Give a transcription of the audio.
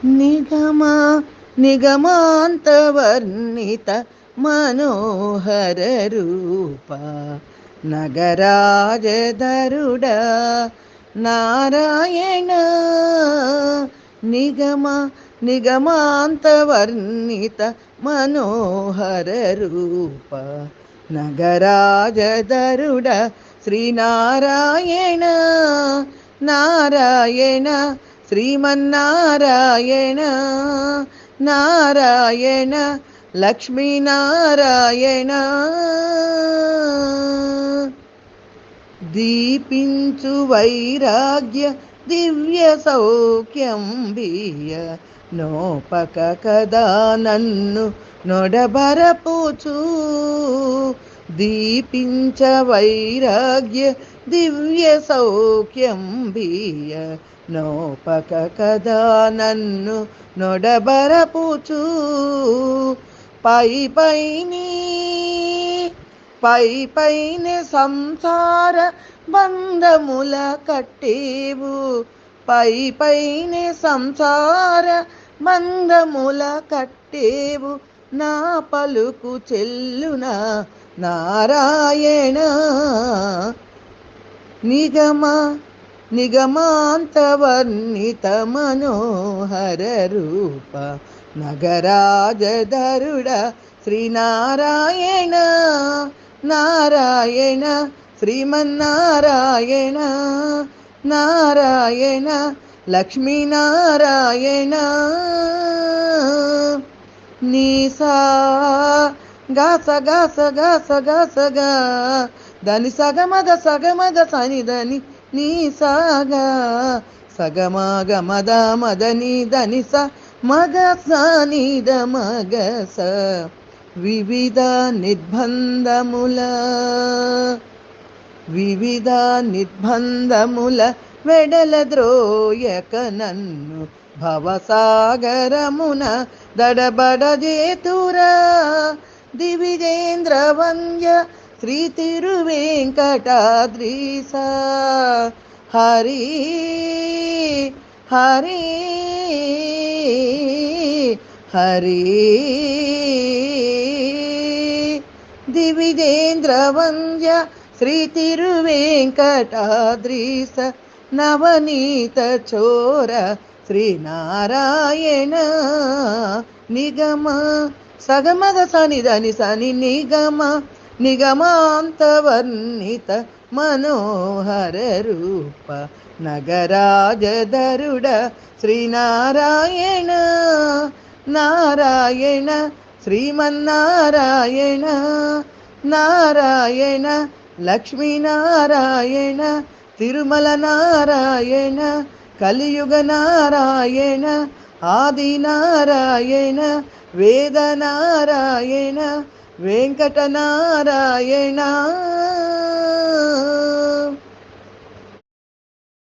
నిగమ నిగమాంతవర్ణిత మనోహర రూప నగరాజధరుడ నారాయణ. నిగమ నిగమాంతవర్ణిత మనోహర రూప నగరాజధరుడ శ్రీనారాయణ. నారాయణ శ్రీమన్నారాయణ. నారాయణ లక్ష్మీనారాయణ. దీపించు వైరాగ్య దివ్య సౌఖ్యం బియ్య నోపక కదా నన్ను నొడబరపుచు. దీపించ వైరాగ్య దివ్య సౌఖ్యం బియ్య నోపక కదా నన్ను నొడబరపుచు. పై పైనే సంసార బంధముల కట్టేవు. పైనే సంసార బంధముల కట్టేవు. నా పలుకు చెల్లునా నారాయణ. నిగమ నిగమాంతవర్ణిత మనోహర రూప నగరాజధరుడ శ్రీనారాయణ. నారాయణ శ్రీమన్నారాయణ. నారాయణ లక్ష్మీనారాయణ. నీసా గాస గాస గాస గాస గా దని సగమద సగమద సనిదని నీ సాగా సగమగ మద మదని దని స మగ సనిద మగ స. వివిధ నిర్బంధముల వెడల ద్రోయక నన్ను భవసాగరమున దడబడజేతురా. దివిజేంద్ర వంద్య శ్రీ తిరువేంకటాద్రీస. హరి హరి హరి దివిజేంద్ర వంద్య శ్రీ తిరువేంకటాద్రీస. నవనీత చోర శ్రీనారాయణ. నిగమ సగమగ సనిదని సని నిగమ నిగమాంతవర్ణిత మనోహర రూప నగరాజధరుడ శ్రీనారాయణ. నారాయణ శ్రీమన్నారాయణ. నారాయణ లక్ష్మీనారాయణ. తిరుమల నారాయణ. కలియుగ నారాయణ. ఆది నారాయణ. వేద నారాయణ. వెంకట నారాయణ.